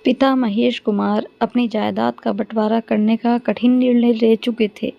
पिता महेश कुमार अपनी जायदाद का बंटवारा करने का कठिन निर्णय ले चुके थे।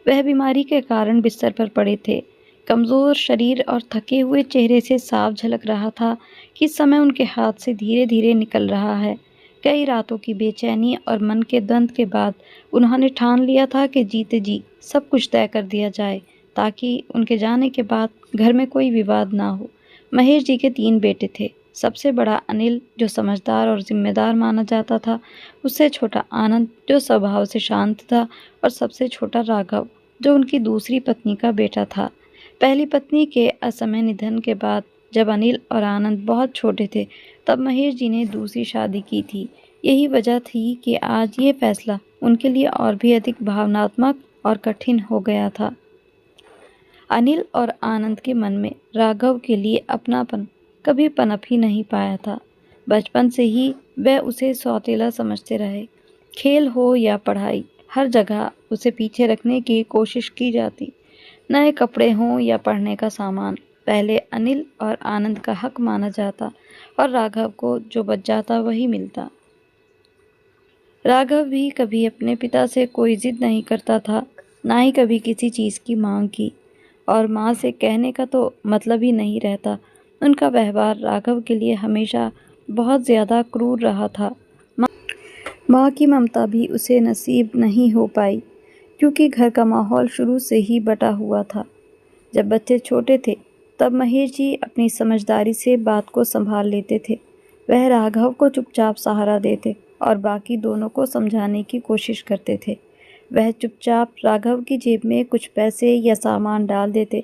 वह बीमारी के कारण बिस्तर पर पड़े थे। कमजोर शरीर और थके हुए चेहरे से साफ झलक रहा था कि समय उनके हाथ से धीरे धीरे निकल रहा है। कई रातों की बेचैनी और मन के द्वंद के बाद उन्होंने ठान लिया था कि जीते जी सब कुछ तय कर दिया जाए, ताकि उनके जाने के बाद घर में कोई विवाद ना हो। महेश जी के 3 बेटे थे। सबसे बड़ा अनिल, जो समझदार और जिम्मेदार माना जाता था। उससे छोटा आनंद, जो स्वभाव से शांत था। और सबसे छोटा राघव, जो उनकी दूसरी पत्नी का बेटा था। पहली पत्नी के असमय निधन के बाद जब अनिल और आनंद बहुत छोटे थे, तब महेश जी ने दूसरी शादी की थी। यही वजह थी कि आज ये फैसला उनके लिए और भी अधिक भावनात्मक और कठिन हो गया था। अनिल और आनंद के मन में राघव के लिए अपनापन कभी पनप ही नहीं पाया था। बचपन से ही वह उसे सौतेला समझते रहे। खेल हो या पढ़ाई, हर जगह उसे पीछे रखने की कोशिश की जाती। नए कपड़े हों या पढ़ने का सामान, पहले अनिल और आनंद का हक माना जाता और राघव को जो बच जाता वही मिलता। राघव भी कभी अपने पिता से कोई जिद नहीं करता था, ना ही कभी किसी चीज़ की मांग की। और माँ से कहने का तो मतलब ही नहीं रहता। उनका व्यवहार राघव के लिए हमेशा बहुत ज़्यादा क्रूर रहा था। माँ की ममता भी उसे नसीब नहीं हो पाई, क्योंकि घर का माहौल शुरू से ही बटा हुआ था। जब बच्चे छोटे थे, तब महेश जी अपनी समझदारी से बात को संभाल लेते थे। वह राघव को चुपचाप सहारा देते और बाकी दोनों को समझाने की कोशिश करते थे। वह चुपचाप राघव की जेब में कुछ पैसे या सामान डाल देते।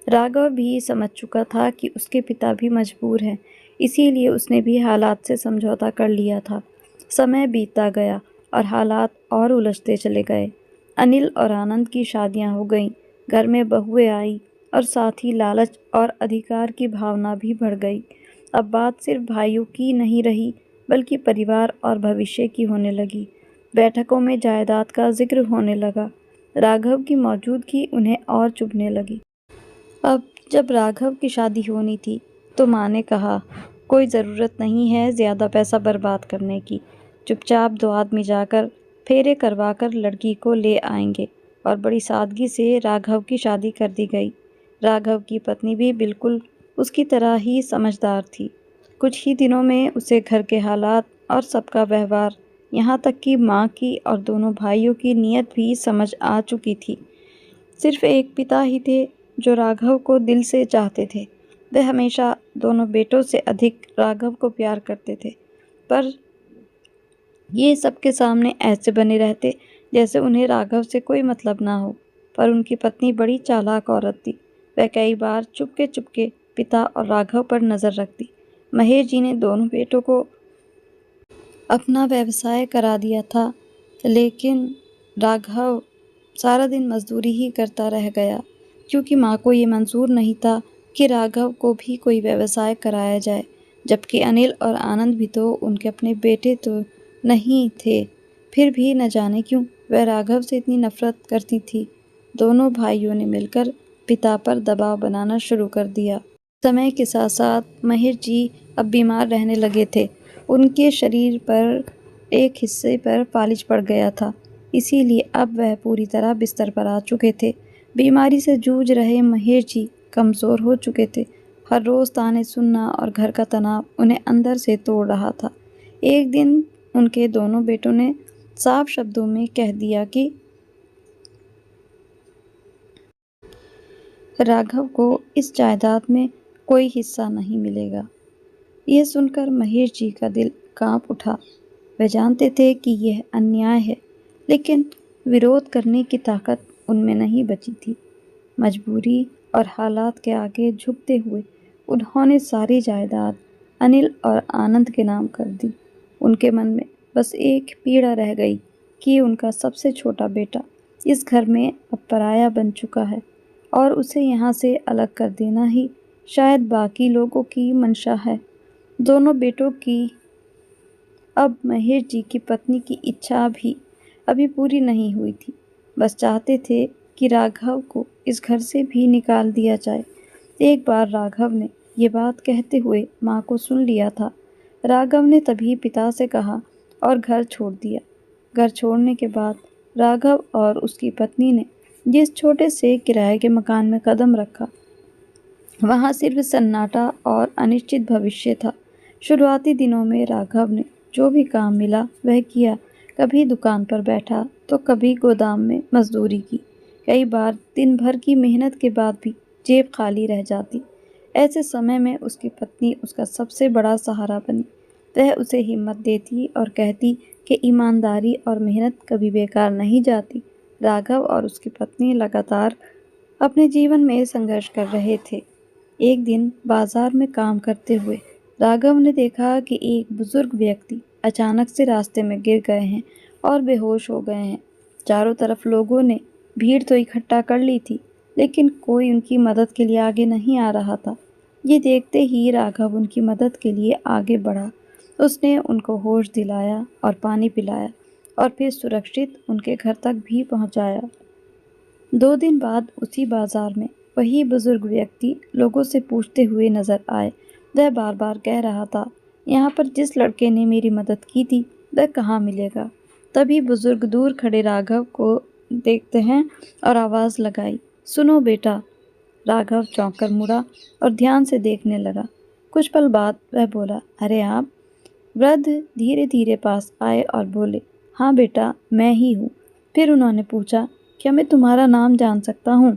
राघव भी समझ चुका था कि उसके पिता भी मजबूर हैं, इसीलिए उसने भी हालात से समझौता कर लिया था। समय बीतता गया और हालात और उलझते चले गए। अनिल और आनंद की शादियां हो गईं, घर में बहुएं आई और साथ ही लालच और अधिकार की भावना भी बढ़ गई। अब बात सिर्फ भाइयों की नहीं रही, बल्कि परिवार और भविष्य की होने लगी। बैठकों में जायदाद का जिक्र होने लगा। राघव की मौजूदगी उन्हें और चुभने लगी। अब जब राघव की शादी होनी थी, तो माँ ने कहा, कोई ज़रूरत नहीं है ज़्यादा पैसा बर्बाद करने की। चुपचाप 2 आदमी जाकर फेरे करवाकर लड़की को ले आएंगे। और बड़ी सादगी से राघव की शादी कर दी गई। राघव की पत्नी भी बिल्कुल उसकी तरह ही समझदार थी। कुछ ही दिनों में उसे घर के हालात और सबका व्यवहार, यहाँ तक कि माँ की और दोनों भाइयों की नीयत भी समझ आ चुकी थी। सिर्फ एक पिता ही थे जो राघव को दिल से चाहते थे। वे हमेशा दोनों बेटों से अधिक राघव को प्यार करते थे, पर ये सबके सामने ऐसे बने रहते जैसे उन्हें राघव से कोई मतलब ना हो। पर उनकी पत्नी बड़ी चालाक औरत थी। वह कई बार चुपके चुपके पिता और राघव पर नज़र रखती। महेश जी ने दोनों बेटों को अपना व्यवसाय करा दिया था, लेकिन राघव सारा दिन मजदूरी ही करता रह गया, क्योंकि माँ को ये मंजूर नहीं था कि राघव को भी कोई व्यवसाय कराया जाए। जबकि अनिल और आनंद भी तो उनके अपने बेटे तो नहीं थे, फिर भी न जाने क्यों वह राघव से इतनी नफरत करती थी। दोनों भाइयों ने मिलकर पिता पर दबाव बनाना शुरू कर दिया। समय के साथ साथ महेश जी अब बीमार रहने लगे थे। उनके शरीर पर एक हिस्से पर फालिज पड़ गया था, इसीलिए अब वह पूरी तरह बिस्तर पर आ चुके थे। बीमारी से जूझ रहे महेश जी कमज़ोर हो चुके थे। हर रोज़ ताने सुनना और घर का तनाव उन्हें अंदर से तोड़ रहा था। एक दिन उनके दोनों बेटों ने साफ शब्दों में कह दिया कि राघव को इस जायदाद में कोई हिस्सा नहीं मिलेगा। यह सुनकर महेश जी का दिल कांप उठा। वे जानते थे कि यह अन्याय है, लेकिन विरोध करने की ताकत उनमें नहीं बची थी। मजबूरी और हालात के आगे झुकते हुए उन्होंने सारी जायदाद अनिल और आनंद के नाम कर दी। उनके मन में बस एक पीड़ा रह गई कि उनका सबसे छोटा बेटा इस घर में अब पराया बन चुका है, और उसे यहाँ से अलग कर देना ही शायद बाकी लोगों की मंशा है। दोनों बेटों की अब महेश जी की पत्नी की इच्छा भी अभी पूरी नहीं हुई थी। बस चाहते थे कि राघव को इस घर से भी निकाल दिया जाए। एक बार राघव ने ये बात कहते हुए माँ को सुन लिया था। राघव ने तभी पिता से कहा, और घर छोड़ दिया। घर छोड़ने के बाद राघव और उसकी पत्नी ने जिस छोटे से किराए के मकान में कदम रखा, वहाँ सिर्फ सन्नाटा और अनिश्चित भविष्य था। शुरुआती दिनों में राघव ने जो भी काम मिला वह किया। कभी दुकान पर बैठा तो कभी गोदाम में मजदूरी की। कई बार दिन भर की मेहनत के बाद भी जेब खाली रह जाती। ऐसे समय में उसकी पत्नी उसका सबसे बड़ा सहारा बनी। वह उसे हिम्मत देती और कहती कि ईमानदारी और मेहनत कभी बेकार नहीं जाती। राघव और उसकी पत्नी लगातार अपने जीवन में संघर्ष कर रहे थे। एक दिन बाजार में काम करते हुए राघव ने देखा कि एक बुजुर्ग व्यक्ति अचानक से रास्ते में गिर गए हैं और बेहोश हो गए हैं। चारों तरफ लोगों ने भीड़ तो इकट्ठा कर ली थी, लेकिन कोई उनकी मदद के लिए आगे नहीं आ रहा था। ये देखते ही राघव उनकी मदद के लिए आगे बढ़ा। उसने उनको होश दिलाया और पानी पिलाया और फिर सुरक्षित उनके घर तक भी पहुंचाया। 2 दिन बाद उसी बाजार में वही बुजुर्ग व्यक्ति लोगों से पूछते हुए नजर आए। वह बार बार कह रहा था, यहाँ पर जिस लड़के ने मेरी मदद की थी वह कहाँ मिलेगा। तभी बुजुर्ग दूर खड़े राघव को देखते हैं और आवाज़ लगाई, सुनो बेटा। राघव चौंक कर मुड़ा और ध्यान से देखने लगा। कुछ पल बाद वह बोला, अरे आप। वृद्ध धीरे धीरे पास आए और बोले, हाँ बेटा, मैं ही हूँ। फिर उन्होंने पूछा, क्या मैं तुम्हारा नाम जान सकता हूँ?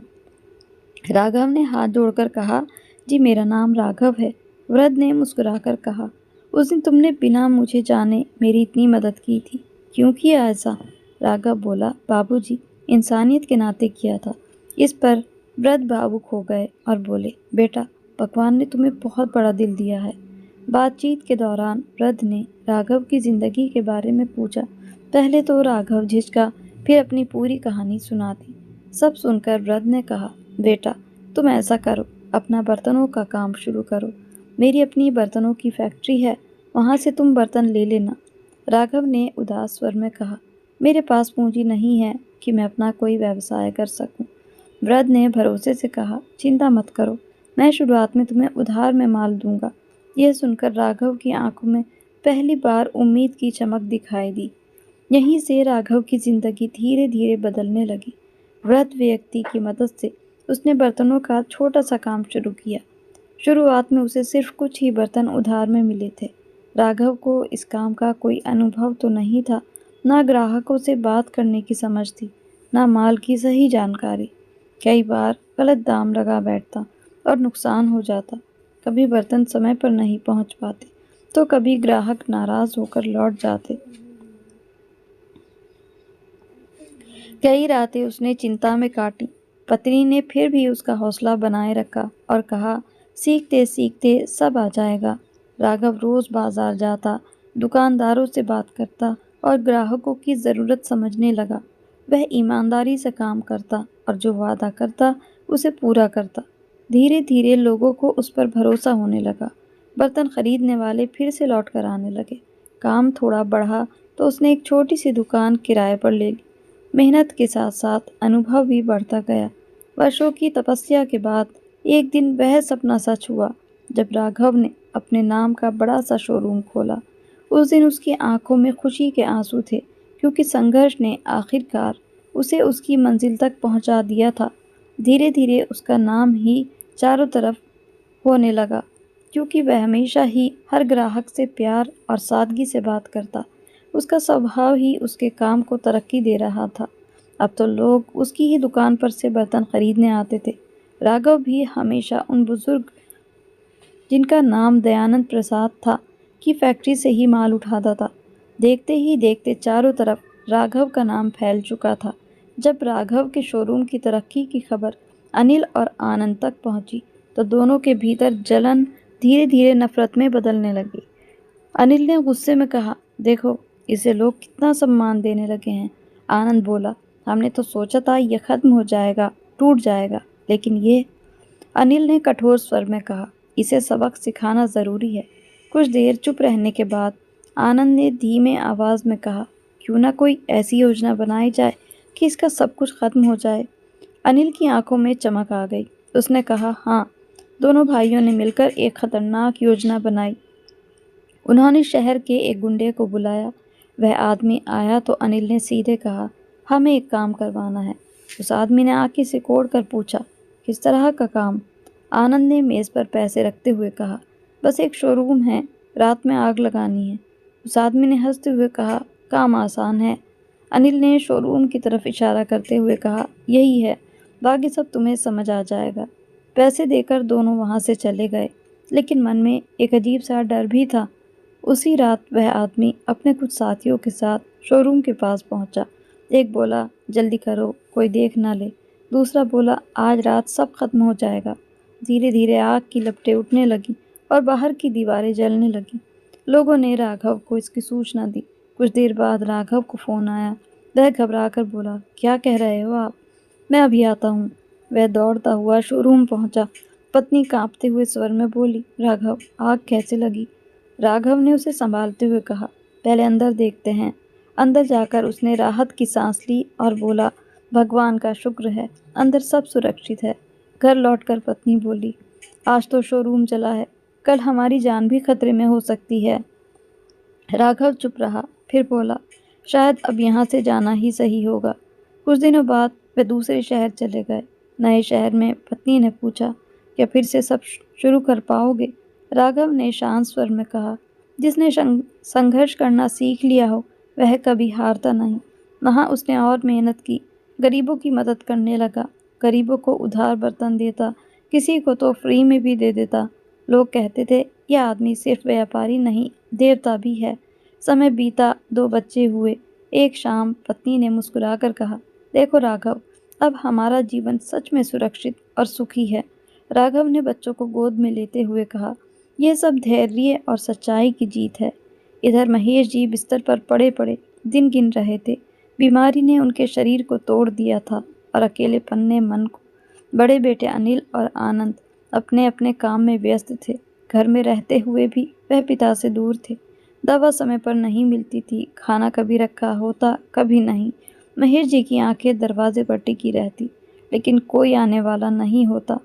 राघव ने हाथ जोड़कर कहा, जी मेरा नाम राघव है। वृद्ध ने मुस्कुराकर कहा, उस दिन तुमने बिना मुझे जाने मेरी इतनी मदद की थी, क्यों किया ऐसा? राघव बोला, बाबूजी, इंसानियत के नाते किया था। इस पर वृद्ध भावुक हो गए और बोले, बेटा, भगवान ने तुम्हें बहुत बड़ा दिल दिया है। बातचीत के दौरान वृद्ध ने राघव की जिंदगी के बारे में पूछा। पहले तो राघव झिझका, फिर अपनी पूरी कहानी सुना दी। सब सुनकर वृद्ध ने कहा, बेटा, तुम ऐसा करो, अपना बर्तनों का काम शुरू करो। मेरी अपनी बर्तनों की फैक्ट्री है, वहाँ से तुम बर्तन ले लेना। राघव ने उदास स्वर में कहा, मेरे पास पूंजी नहीं है कि मैं अपना कोई व्यवसाय कर सकूं। वृद्ध ने भरोसे से कहा, चिंता मत करो, मैं शुरुआत में तुम्हें उधार में माल दूंगा। यह सुनकर राघव की आंखों में पहली बार उम्मीद की चमक दिखाई दी। यहीं से राघव की जिंदगी धीरे धीरे बदलने लगी। वृद्ध व्यक्ति की मदद से उसने बर्तनों का छोटा सा काम शुरू किया। शुरुआत में उसे सिर्फ कुछ ही बर्तन उधार में मिले थे। राघव को इस काम का कोई अनुभव तो नहीं था, ना ग्राहकों से बात करने की समझ थी, ना माल की सही जानकारी। कई बार गलत दाम लगा बैठता और नुकसान हो जाता। कभी बर्तन समय पर नहीं पहुंच पाते, तो कभी ग्राहक नाराज होकर लौट जाते। कई रातें उसने चिंता में काटी। पत्नी ने फिर भी उसका हौसला बनाए रखा और कहा, सीखते सीखते सब आ जाएगा। राघव रोज बाजार जाता, दुकानदारों से बात करता और ग्राहकों की ज़रूरत समझने लगा। वह ईमानदारी से काम करता और जो वादा करता उसे पूरा करता। धीरे धीरे लोगों को उस पर भरोसा होने लगा। बर्तन खरीदने वाले फिर से लौट कर आने लगे। काम थोड़ा बढ़ा तो उसने एक छोटी सी दुकान किराए पर ले ली। मेहनत के साथ साथ अनुभव भी बढ़ता गया। वर्षों की तपस्या के बाद एक दिन वह सपना सच हुआ, जब राघव ने अपने नाम का बड़ा सा शोरूम खोला। उस दिन उसकी आंखों में खुशी के आंसू थे, क्योंकि संघर्ष ने आखिरकार उसे उसकी मंजिल तक पहुंचा दिया था। धीरे धीरे उसका नाम ही चारों तरफ होने लगा, क्योंकि वह हमेशा ही हर ग्राहक से प्यार और सादगी से बात करता। उसका स्वभाव ही उसके काम को तरक्की दे रहा था। अब तो लोग उसकी ही दुकान पर से बर्तन खरीदने आते थे। राघव भी हमेशा उन बुजुर्ग, जिनका नाम दयानंद प्रसाद था, की फैक्ट्री से ही माल उठाता था। देखते ही देखते चारों तरफ राघव का नाम फैल चुका था। जब राघव के शोरूम की तरक्की की खबर अनिल और आनंद तक पहुंची, तो दोनों के भीतर जलन धीरे धीरे नफरत में बदलने लगी। अनिल ने गुस्से में कहा, देखो, इसे लोग कितना सम्मान देने लगे हैं। आनंद बोला, हमने तो सोचा था यह खत्म हो जाएगा, टूट जाएगा, लेकिन ये। अनिल ने कठोर स्वर में कहा, इसे सबक सिखाना ज़रूरी है। कुछ देर चुप रहने के बाद आनंद ने धीमे आवाज़ में कहा, क्यों ना कोई ऐसी योजना बनाई जाए कि इसका सब कुछ खत्म हो जाए। अनिल की आंखों में चमक आ गई। उसने कहा, हाँ। दोनों भाइयों ने मिलकर एक खतरनाक योजना बनाई। उन्होंने शहर के एक गुंडे को बुलाया, वह आदमी आया तो अनिल ने सीधे कहा, हमें एक काम करवाना है। उस आदमी ने आंखें सिकोड़ कर पूछा, किस तरह का काम? आनंद ने मेज़ पर पैसे रखते हुए कहा, बस एक शोरूम है, रात में आग लगानी है। उस आदमी ने हंसते हुए कहा, काम आसान है। अनिल ने शोरूम की तरफ इशारा करते हुए कहा, यही है, बाकी सब तुम्हें समझ आ जाएगा। पैसे देकर दोनों वहाँ से चले गए, लेकिन मन में एक अजीब सा डर भी था। उसी रात वह आदमी अपने कुछ साथियों के साथ शोरूम के पास पहुंचा। एक बोला, जल्दी करो, कोई देख ना ले। दूसरा बोला, आज रात सब खत्म हो जाएगा। धीरे धीरे आग की लपटें उठने लगीं और बाहर की दीवारें जलने लगीं। लोगों ने राघव को इसकी सूचना दी। कुछ देर बाद राघव को फ़ोन आया। वह घबराकर बोला, क्या कह रहे हो आप? मैं अभी आता हूँ। वह दौड़ता हुआ शोरूम पहुंचा। पत्नी कांपते हुए स्वर में बोली, राघव, आग कैसे लगी? राघव ने उसे संभालते हुए कहा, पहले अंदर देखते हैं। अंदर जाकर उसने राहत की सांस ली और बोला, भगवान का शुक्र है, अंदर सब सुरक्षित है। घर लौटकर पत्नी बोली, आज तो शोरूम जला है, कल हमारी जान भी खतरे में हो सकती है। राघव चुप रहा, फिर बोला, शायद अब यहाँ से जाना ही सही होगा। कुछ दिनों बाद वे दूसरे शहर चले गए। नए शहर में पत्नी ने पूछा, क्या फिर से सब शुरू कर पाओगे? राघव ने शांत स्वर में कहा, जिसने संघर्ष करना सीख लिया हो वह कभी हारता नहीं। वहाँ उसने और मेहनत की, गरीबों की मदद करने लगा, गरीबों को उधार बर्तन देता, किसी को तो फ्री में भी दे देता। लोग कहते थे, यह आदमी सिर्फ व्यापारी नहीं, देवता भी है। समय बीता, 2 बच्चे हुए। एक शाम पत्नी ने मुस्कुराकर कहा, देखो राघव, अब हमारा जीवन सच में सुरक्षित और सुखी है। राघव ने बच्चों को गोद में लेते हुए कहा, यह सब धैर्य और सच्चाई की जीत है। इधर महेश जी बिस्तर पर पड़े पड़े दिन गिन रहे थे। बीमारी ने उनके शरीर को तोड़ दिया था और अकेलेपन ने मन को। बड़े बेटे अनिल और आनंद अपने अपने काम में व्यस्त थे। घर में रहते हुए भी वह पिता से दूर थे। दवा समय पर नहीं मिलती थी, खाना कभी रखा होता कभी नहीं। महेश जी की आंखें दरवाजे पर टिकी रहती, लेकिन कोई आने वाला नहीं होता।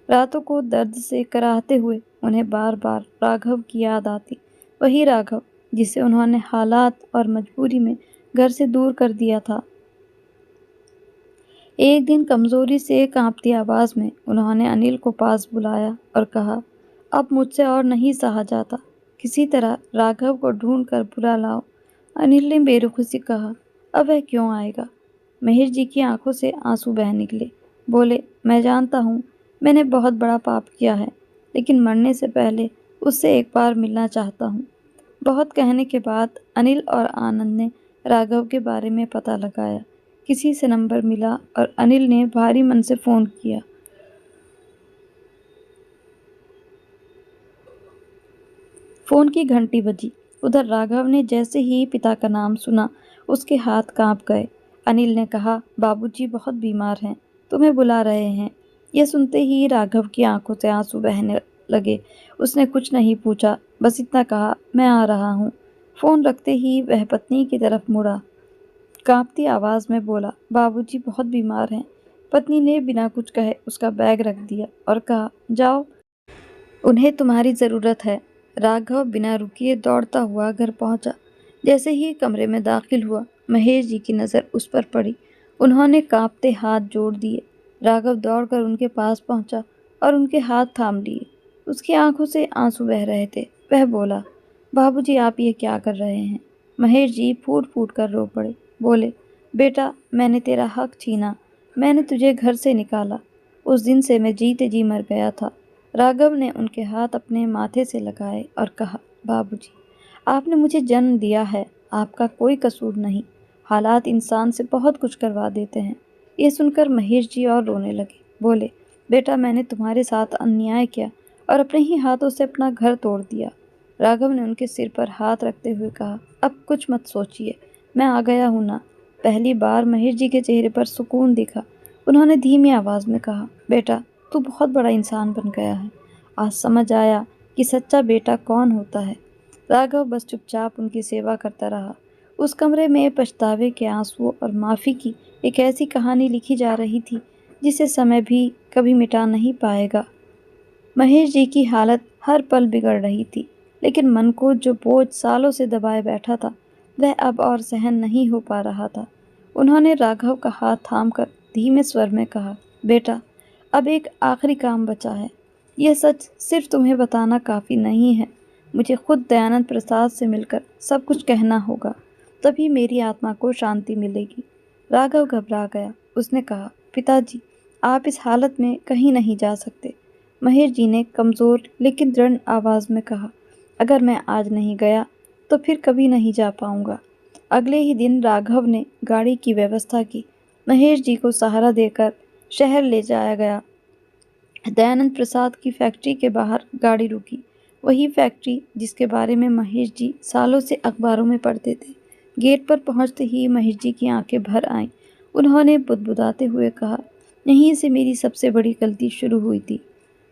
रातों को दर्द से कराहते हुए उन्हें बार बार राघव की याद आती, वही राघव जिसे उन्होंने हालात और मजबूरी में घर से दूर कर दिया था। एक दिन कमजोरी से कांपती आवाज़ में उन्होंने अनिल को पास बुलाया और कहा, अब मुझसे और नहीं सहा जाता, किसी तरह राघव को ढूंढ कर बुला लाओ। अनिल ने बेरुखी कहा, अब वह क्यों आएगा? महेश जी की आंखों से आंसू बह निकले। बोले, मैं जानता हूँ मैंने बहुत बड़ा पाप किया है, लेकिन मरने से पहले उससे एक बार मिलना चाहता हूँ। बहुत कहने के बाद अनिल और आनंद ने राघव के बारे में पता लगाया। किसी से नंबर मिला और अनिल ने भारी मन से फ़ोन किया। फ़ोन की घंटी बजी। उधर राघव ने जैसे ही पिता का नाम सुना, उसके हाथ कांप गए। अनिल ने कहा, बाबूजी बहुत बीमार हैं, तुम्हें बुला रहे हैं। यह सुनते ही राघव की आंखों से आंसू बहने लगे। उसने कुछ नहीं पूछा, बस इतना कहा, मैं आ रहा हूँ। फ़ोन रखते ही वह पत्नी की तरफ मुड़ा, कांपती आवाज़ में बोला, बाबूजी बहुत बीमार हैं। पत्नी ने बिना कुछ कहे उसका बैग रख दिया और कहा, जाओ, उन्हें तुम्हारी ज़रूरत है। राघव बिना रुकिए दौड़ता हुआ घर पहुंचा। जैसे ही कमरे में दाखिल हुआ, महेश जी की नज़र उस पर पड़ी। उन्होंने कांपते हाथ जोड़ दिए। राघव दौड़कर उनके पास पहुंचा और उनके हाथ थाम लिए। उसकी आंखों से आंसू बह रहे थे। वह बोला, बाबूजी आप ये क्या कर रहे हैं? महेश जी फूट फूट कर रो पड़े। बोले, बेटा, मैंने तेरा हक छीना, मैंने तुझे घर से निकाला। उस दिन से मैं जीते जी मर गया था। राघव ने उनके हाथ अपने माथे से लगाए और कहा, बाबूजी, आपने मुझे जन्म दिया है, आपका कोई कसूर नहीं। हालात इंसान से बहुत कुछ करवा देते हैं। ये सुनकर महेश जी और रोने लगे। बोले, बेटा, मैंने तुम्हारे साथ अन्याय किया और अपने ही हाथों से अपना घर तोड़ दिया। राघव ने उनके सिर पर हाथ रखते हुए कहा, अब कुछ मत सोचिए, मैं आ गया हूँ ना। पहली बार महेश जी के चेहरे पर सुकून दिखा। उन्होंने धीमी आवाज़ में कहा, बेटा, तू बहुत बड़ा इंसान बन गया है। आज समझ आया कि सच्चा बेटा कौन होता है। राघव बस चुपचाप उनकी सेवा करता रहा। उस कमरे में पछतावे के आंसुओं और माफ़ी की एक ऐसी कहानी लिखी जा रही थी जिसे समय भी कभी मिटा नहीं पाएगा। महेश जी की हालत हर पल बिगड़ रही थी, लेकिन मन को जो बोझ सालों से दबाए बैठा था वह अब और सहन नहीं हो पा रहा था। उन्होंने राघव का हाथ थामकर धीमे स्वर में कहा, बेटा, अब एक आखिरी काम बचा है। यह सच सिर्फ तुम्हें बताना काफ़ी नहीं है। मुझे खुद दयानंद प्रसाद से मिलकर सब कुछ कहना होगा, तभी मेरी आत्मा को शांति मिलेगी। राघव घबरा गया। उसने कहा, पिताजी, आप इस हालत में कहीं नहीं जा सकते। महेश जी ने कमज़ोर लेकिन दृढ़ आवाज़ में कहा, अगर मैं आज नहीं गया तो फिर कभी नहीं जा पाऊंगा। अगले ही दिन राघव ने गाड़ी की व्यवस्था की। महेश जी को सहारा देकर शहर ले जाया गया। दयानंद प्रसाद की फैक्ट्री के बाहर गाड़ी रुकी। वही फैक्ट्री जिसके बारे में महेश जी सालों से अखबारों में पढ़ते थे। गेट पर पहुंचते ही महेश जी की आंखें भर आईं। उन्होंने बुदबुदाते हुए कहा, यहीं से मेरी सबसे बड़ी गलती शुरू हुई थी।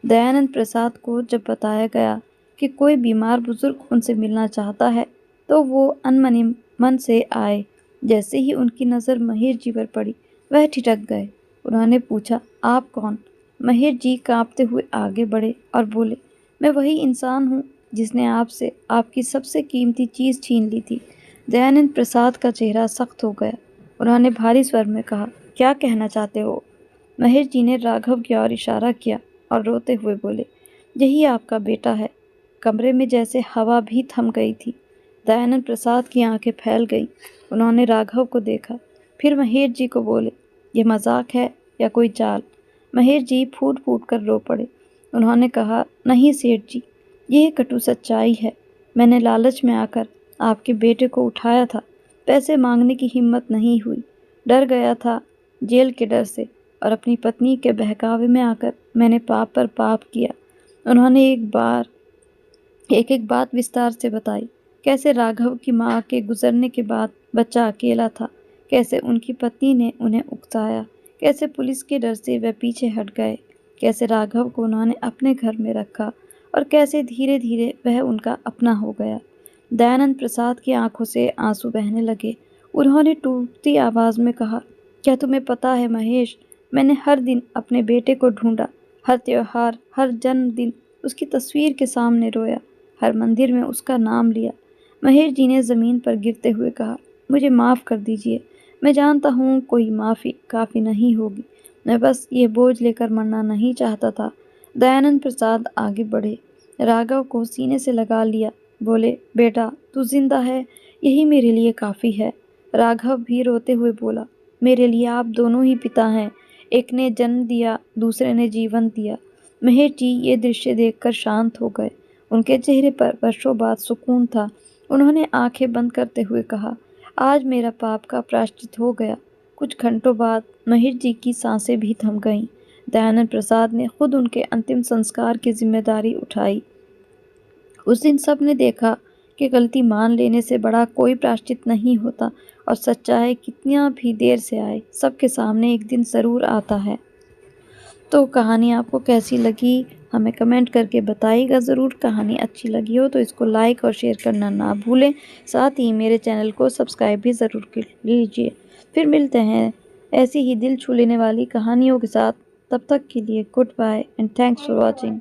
दयानंद प्रसाद को जब बताया गया कि कोई बीमार बुजुर्ग उनसे मिलना चाहता है, तो वो अनमने मन से आए। जैसे ही उनकी नज़र महेश जी पर पड़ी, वह ठिठक गए। उन्होंने पूछा, आप कौन? महेश जी कांपते हुए आगे बढ़े और बोले, मैं वही इंसान हूँ जिसने आपसे आपकी सबसे कीमती चीज़ छीन ली थी। दयानंद प्रसाद का चेहरा सख्त हो गया। उन्होंने भारी स्वर में कहा, क्या कहना चाहते हो? महेश जी ने राघव की ओर इशारा किया और रोते हुए बोले, यही आपका बेटा है। कमरे में जैसे हवा भी थम गई थी। दयानंद प्रसाद की आंखें फैल गईं। उन्होंने राघव को देखा, फिर महेश जी को बोले, यह मजाक है या कोई चाल? महेश जी फूट फूट कर रो पड़े। उन्होंने कहा, नहीं सेठ जी, यह कटु सच्चाई है। मैंने लालच में आकर आपके बेटे को उठाया था। पैसे मांगने की हिम्मत नहीं हुई। डर गया था जेल के डर से, और अपनी पत्नी के बहकावे में आकर मैंने पाप पर पाप किया। उन्होंने एक एक बात विस्तार से बताई। कैसे राघव की माँ के गुजरने के बाद बच्चा अकेला था, कैसे उनकी पत्नी ने उन्हें उकसाया, कैसे पुलिस के डर से वह पीछे हट गए, कैसे राघव को उन्होंने अपने घर में रखा और कैसे धीरे धीरे वह उनका अपना हो गया। दयानंद प्रसाद की आंखों से आंसू बहने लगे। उन्होंने टूटती आवाज़ में कहा, क्या तुम्हें पता है महेश, मैंने हर दिन अपने बेटे को ढूंढा, हर त्योहार, हर जन्मदिन उसकी तस्वीर के सामने रोया, हर मंदिर में उसका नाम लिया। महेश जी ने ज़मीन पर गिरते हुए कहा, मुझे माफ़ कर दीजिए। मैं जानता हूँ कोई माफ़ी काफ़ी नहीं होगी। मैं बस ये बोझ लेकर मरना नहीं चाहता था। दयानंद प्रसाद आगे बढ़े, राघव को सीने से लगा लिया, बोले, बेटा, तू जिंदा है, यही मेरे लिए काफ़ी है। राघव भी रोते हुए बोला, मेरे लिए आप दोनों ही पिता हैं। एक ने जन्म दिया, दूसरे ने जीवन दिया। महेश जी ये दृश्य देखकर शांत हो गए। उनके चेहरे पर वर्षों बाद सुकून था। उन्होंने आंखें बंद करते हुए कहा, आज मेरा पाप का प्रायश्चित हो गया। कुछ घंटों बाद महेश जी की सांसें भी थम गईं। दयानंद प्रसाद ने खुद उनके अंतिम संस्कार की जिम्मेदारी उठाई। उस दिन सब ने देखा कि गलती मान लेने से बड़ा कोई प्रायश्चित नहीं होता, और सच्चाई कितना भी देर से आए, सबके सामने एक दिन ज़रूर आता है। तो कहानी आपको कैसी लगी हमें कमेंट करके बताइएगा ज़रूर। कहानी अच्छी लगी हो तो इसको लाइक और शेयर करना ना भूलें। साथ ही मेरे चैनल को सब्सक्राइब भी ज़रूर कर लीजिए। फिर मिलते हैं ऐसी ही दिल छू लेने वाली कहानियों के साथ। तब तक के लिए good bye and thanks for watching.